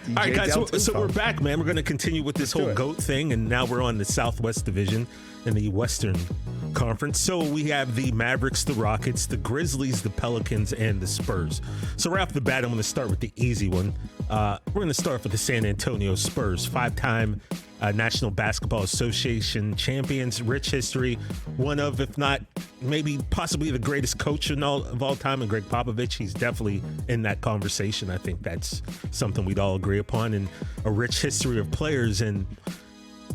DJ All right, guys, Del so Tufo. we're back, man. We're going to continue with this whole GOAT thing, and now we're on the Southwest Division in the Western Conference. So we have the Mavericks, the Rockets, the Grizzlies, the Pelicans, and the Spurs. So right off the bat, I'm going to start with the easy one. We're going to start with the San Antonio Spurs, five-time National Basketball Association champions, rich history, one of, if not maybe possibly the greatest coach of all time, and Greg Popovich. He's definitely in that conversation. I think that's something we'd all agree upon, and a rich history of players. And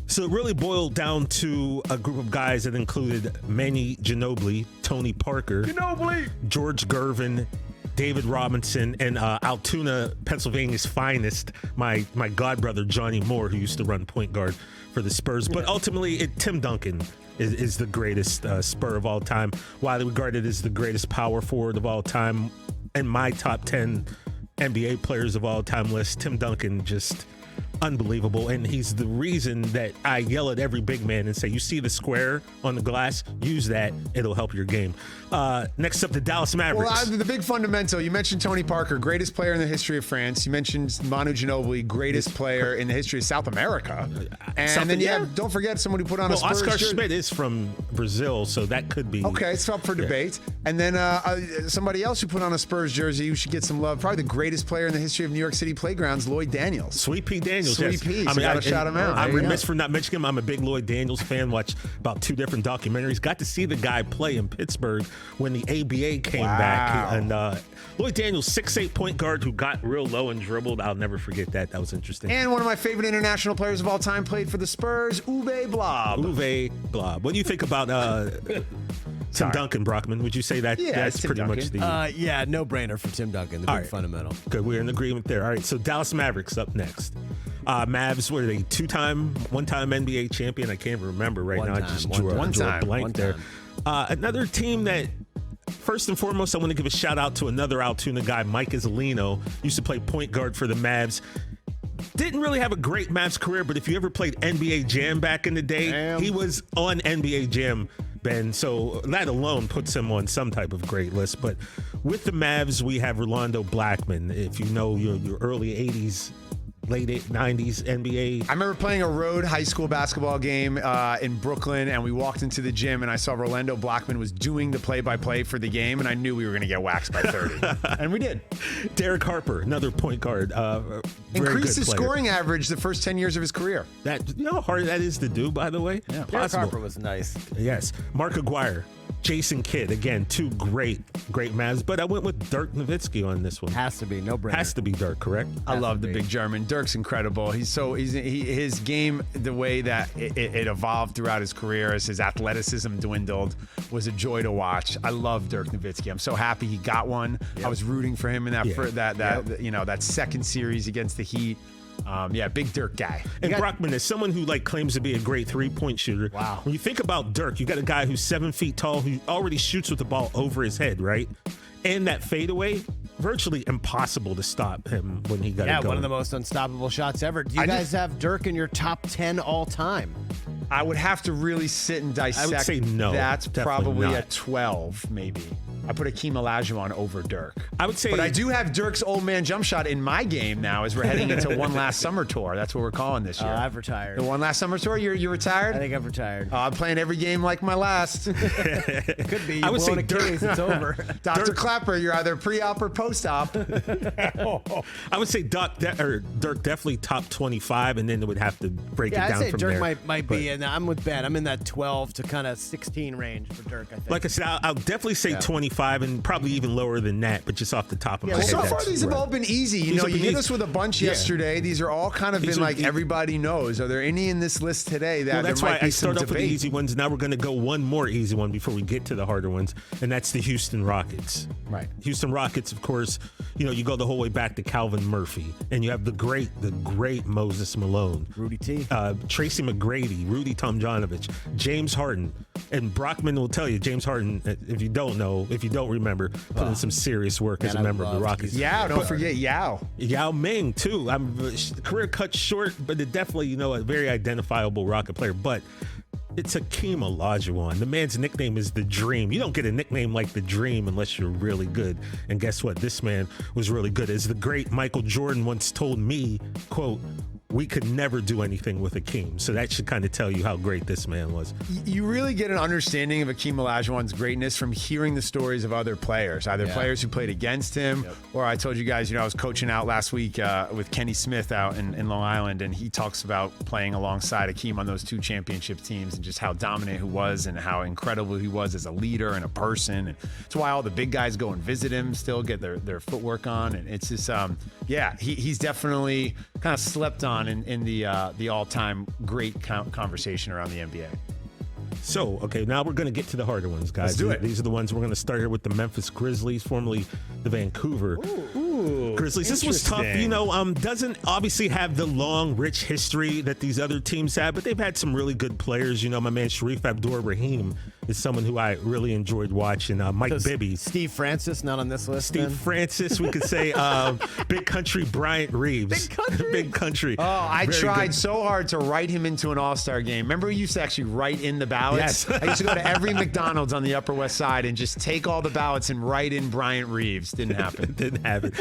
so it really boiled down to a group of guys that included Manny Ginobili, Tony Parker, George Gervin, David Robinson, and Altoona, Pennsylvania's finest, my godbrother Johnny Moore, who used to run point guard for the Spurs. But ultimately, Tim Duncan is the greatest Spur of all time, widely regarded as the greatest power forward of all time. In my top 10 NBA players of all time list, Tim Duncan just unbelievable, and he's the reason that I yell at every big man and say, you see the square on the glass, use that, it'll help your game. Next up, the Dallas Mavericks. Well, the big fundamental, you mentioned Tony Parker, greatest player in the history of France. You mentioned Manu Ginobili, greatest player in the history of South America. And then you have, don't forget, someone who put on a Spurs Oscar jersey. Schmidt is from Brazil, so that could be. Okay, it's up for debate. And then somebody else who put on a Spurs jersey, who should get some love, probably the greatest player in the history of New York City playgrounds, Lloyd Daniels. Sweet Pea Daniels. Sweet Pea, so gotta shout him out. I'm remiss for not mentioning him. I'm a big Lloyd Daniels fan. Watched about 2 different documentaries. Got to see the guy play in Pittsburgh when the ABA came back. And Lloyd Daniels, 6'8" point guard who got real low and dribbled. I'll never forget that. That was interesting. And one of my favorite international players of all time played for the Spurs, Uwe Blab. Uwe Blab. What do you think about Tim Duncan, Brockman? Would you say that that's Tim pretty Duncan. much the... Yeah, no-brainer for Tim Duncan, the big fundamental. Good, we're in agreement there. All right, so Dallas Mavericks up next. Mavs, what are they, one-time NBA champion? I can't remember right now. I just drew a blank there. Another team that, first and foremost, I want to give a shout-out to another Altoona guy, Mike Izolino. Used to play point guard for the Mavs. Didn't really have a great Mavs career, but if you ever played NBA Jam back in the day, he was on NBA Jam, Ben. So that alone puts him on some type of great list. But with the Mavs, we have Rolando Blackman. If you know your early 80s, late 90s NBA. I remember playing a road high school basketball game in Brooklyn, and we walked into the gym, and I saw Rolando Blackman was doing the play-by-play for the game, and I knew we were going to get waxed by 30. And we did. Derek Harper, another point guard. Increased his scoring average the first 10 years of his career. That, you know how hard that is to do, by the way? Yeah, Derek Harper was nice. Yes. Mark Aguirre. Jason Kidd, again, 2 great Mavs, but I went with Dirk Nowitzki on this one. Has to be, no brainer. Has to be Dirk, correct? I love the big German. Dirk's incredible. His game, the way that it evolved throughout his career as his athleticism dwindled, was a joy to watch. I love Dirk Nowitzki. I'm so happy he got one. Yep. I was rooting for him in that second series against the Heat. Big Dirk guy. And Brockman, as someone who claims to be a great 3-point shooter, wow. When you think about Dirk, you got a guy who's 7 feet tall who already shoots with the ball over his head, right? And that fadeaway, virtually impossible to stop him when he got it going. Yeah, one of the most unstoppable shots ever. Do you guys have Dirk in your top 10 all time? I would have to really sit and dissect. I would say no. That's probably not. a 12, maybe. I put Akeem Olajuwon over Dirk. I would say, but I do have Dirk's old man jump shot in my game now as we're heading into One Last Summer Tour. That's what we're calling this year. I've retired. The One Last Summer Tour? You're retired? I think I've retired. I'm playing every game like my last. Could be. I would say Dirk. It's over. Dr. Clapper, you're either pre-op or post-op. I would say Dirk definitely top 25, and then it would have to break it down I'd say from Dirk there. might be, and I'm with Ben. I'm in that 12 to kind of 16 range for Dirk, I think. Like I said, I'll definitely say 25, and probably even lower than that, but just off the top of my head. So far, these have all been easy. You hit us with a bunch yesterday. These are all kind of been like everybody knows. Are there any in this list today that that's why I start off with the easy ones. Now we're going to go one more easy one before we get to the harder ones, and that's the Houston Rockets. Right. Houston Rockets, of course, you go the whole way back to Calvin Murphy, and you have the great Moses Malone. Rudy T. Tracy McGrady, Rudy Tomjanovich, James Harden. And Brockman will tell you, James Harden, if you don't remember, put in some serious work as a member of the Rockets. Don't forget Yao. Yao Ming, too. Career cut short, but definitely, a very identifiable Rocket player. But It's Hakeem Olajuwon. The man's nickname is The Dream. You don't get a nickname like The Dream unless you're really good. And guess what? This man was really good. As the great Michael Jordan once told me, quote, we could never do anything with Hakeem. So that should kind of tell you how great this man was. You really get an understanding of Hakeem Olajuwon's greatness from hearing the stories of other players, either players who played against him, or I told you guys, I was coaching out last week with Kenny Smith out in Long Island, and he talks about playing alongside Hakeem on those 2 championship teams and just how dominant he was and how incredible he was as a leader and a person. And it's why all the big guys go and visit him, still get their footwork on. And it's just, he's definitely kind of slept on in the all-time great conversation around the NBA. So, okay, now we're going to get to the harder ones, guys. Let's do it. These are the ones we're going to start here with the Memphis Grizzlies, formerly the Vancouver Grizzlies. This was tough, doesn't obviously have the long, rich history that these other teams have, but they've had some really good players. My man Sharif Abdur-Rahim is someone who I really enjoyed watching. Mike Bibby. Steve Francis, not on this list. Steve Francis, we could say Big Country Bryant Reeves. Big Country. Oh, I tried so hard to write him into an All-Star game. Remember we used to actually write in the ballots? Yes. I used to go to every McDonald's on the Upper West Side and just take all the ballots and write in Bryant Reeves. Didn't happen. Didn't happen.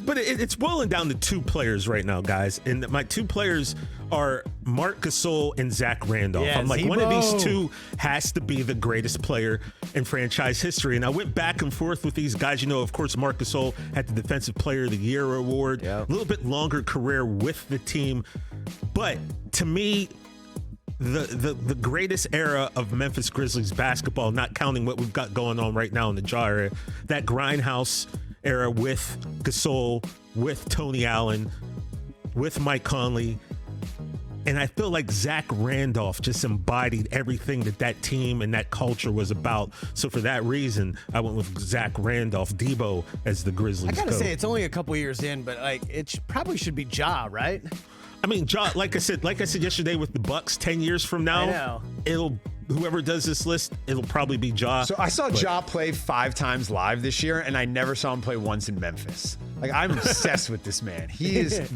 But it's boiling down to 2 players right now, guys. And my 2 players are Marc Gasol and Zach Randolph. Yeah, I'm like, Zebo. one of these 2 has to be the greatest player in franchise history. And I went back and forth with these guys. Of course, Marc Gasol had the Defensive Player of the Year award. Yep. A little bit longer career with the team. But to me, the greatest era of Memphis Grizzlies basketball, not counting what we've got going on right now in the Ja era, that grindhouse era with Gasol, with Tony Allen, with Mike Conley. And I feel like Zach Randolph just embodied everything that team and that culture was about. So for that reason, I went with Zach Randolph, Debo, as the Grizzlies. I gotta say, it's only a couple years in, but it probably should be Ja, right? I mean, Ja, like I said yesterday with the Bucks, 10 years from now, whoever does this list, it'll probably be Ja. So I saw Ja play 5 times live this year, and I never saw him play once in Memphis. I'm obsessed with this man. He is,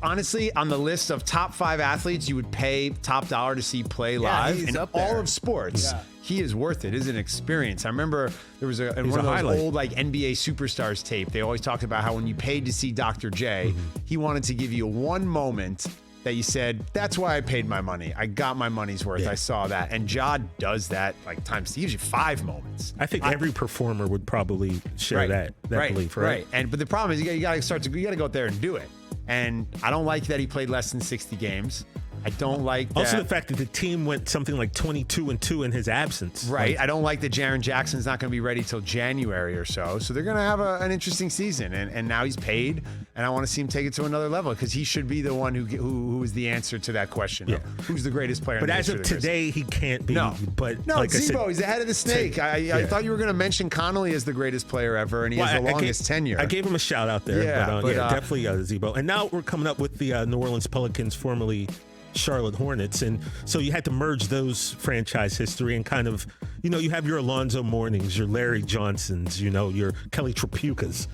honestly, on the list of top 5 athletes you would pay top dollar to see play live in all of sports. Yeah. He is worth it. It's an experience. I remember there was one of those old NBA Superstars tape. They always talked about how when you paid to see Dr. J, he wanted to give you one moment that you said, that's why I paid my money. I got my money's worth. Yeah. I saw that. And Ja does that times, he gives you 5 moments. I think every performer would probably share that belief, right? But the problem is you got to go out there and do it. And I don't like that he played less than 60 games. I don't like that. Also, the fact that the team went something like 22-2 in his absence. Right. I don't like that Jaren Jackson's not going to be ready till January or so. So they're going to have an interesting season. And now he's paid, and I want to see him take it to another level because he should be the one who is the answer to that question. Yeah. Who's the greatest player? But as of today, he can't be. No. But no, like Zebo, he's the head of the snake. I thought you were going to mention Connolly as the greatest player ever, and he has the longest tenure. I gave him a shout out there. Yeah, but definitely Zebo. And now we're coming up with the New Orleans Pelicans, formerly Charlotte Hornets, and so you had to merge those franchise history and kind of, you have your Alonzo Mournings, your Larry Johnsons, your Kelly Tripucas,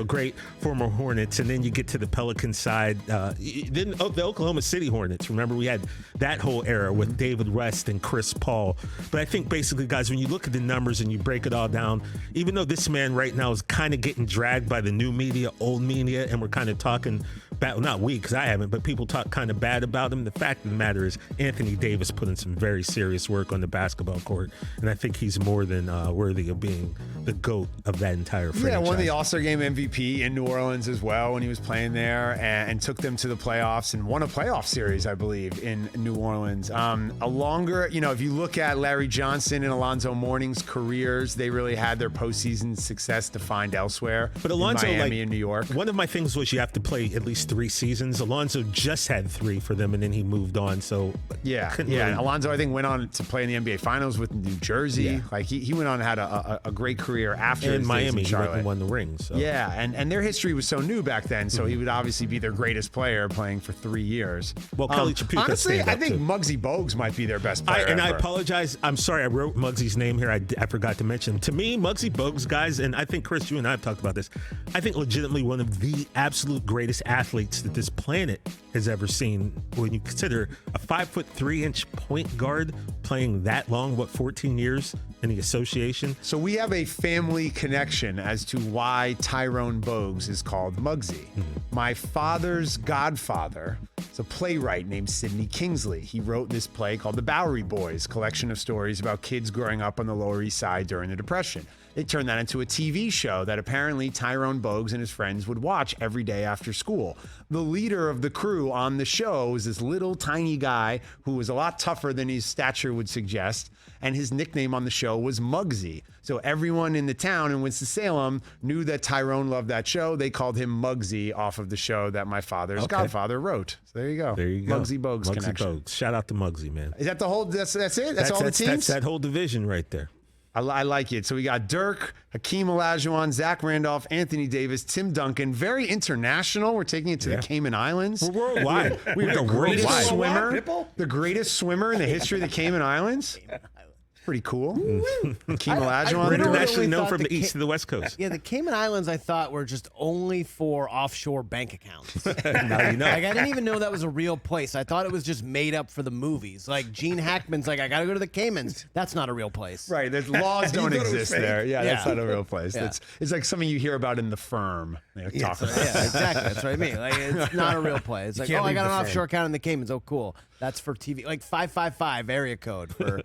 great former Hornets, and then you get to the Pelican side, then the Oklahoma City Hornets. Remember, we had that whole era with David West and Chris Paul. But I think basically, guys, when you look at the numbers and you break it all down, even though this man right now is kind of getting dragged by the new media, old media, and we're kind of talking bad, not we, because I haven't, but people talk kind of bad about him. The fact of the matter is Anthony Davis put in some very serious work on the basketball court, and I think he's more than worthy of being the GOAT of that entire franchise. Yeah, won the All-Star Game MVP in New Orleans as well when he was playing there, and took them to the playoffs and won a playoff series, I believe, in New Orleans. A longer, if you look at Larry Johnson and Alonzo Mourning's careers, they really had their postseason success defined elsewhere. But Alonzo, in Miami and New York. One of my things was you have to play at least 3 seasons. Alonzo just had 3 for them, and then he moved on. So really... Alonzo, I think, went on to play in the NBA Finals with New Jersey. Yeah. He went on and had a great career after in Miami. He went and won the ring. So. Yeah, and their history was so new back then, so he would obviously be their greatest player playing for 3 years. Well, Kelly Tripucka. Honestly, I think Muggsy Bogues might be their best player. I apologize. I'm sorry. I wrote Muggsy's name here. I forgot to mention him. To me, Muggsy Bogues, guys, and I think Chris, you and I have talked about this. I think legitimately one of the absolute greatest athletes heavyweights that this planet has ever seen. When you consider a 5'3" point guard playing that long, 14 years in the association? So we have a family connection as to why Tyrone Bogues is called Muggsy. My father's godfather is a playwright named Sidney Kingsley. He wrote this play called The Bowery Boys, collection of stories about kids growing up on the Lower East Side during the Depression. They turned that into a TV show that apparently Tyrone Bogues and his friends would watch every day after school. The leader of the crew on the show was this little tiny guy who was a lot tougher than his stature would suggest, and his nickname on the show was Muggsy. So everyone in the town in Winston-Salem knew that Tyrone loved that show. They called him Muggsy off of the show that my father's godfather wrote. So there you go. There you go. Muggsy Bogues connection. Bogues. Shout out to Muggsy, man. Is that the whole, that's it? That's all the teams? That's that whole division right there. I like it. So we got Dirk, Hakeem Olajuwon, Zach Randolph, Anthony Davis, Tim Duncan. Very international. We're taking it to the Cayman Islands. We're worldwide. We're the greatest worldwide. swimmer. The greatest swimmer in the history of the Cayman Islands. Pretty cool. Hakeem Olajuwon. We're internationally known thought from the the east to the west coast. Yeah, the Cayman Islands I thought were just only for offshore bank accounts. Now you know. Like, I didn't even know that was a real place. I thought it was just made up for the movies. Like, Gene Hackman's like, I got to go to the Caymans. That's not a real place. Right. The laws don't exist there. Yeah, that's Yeah. not a real place. Yeah. It's like something you hear about in The Firm. They talk about. Yeah, exactly. That's what I mean. Like, it's not a real place. It's like, can't oh, I leave got the an firm. offshore account in the Caymans. Oh, cool. That's for TV. Like 555 area code for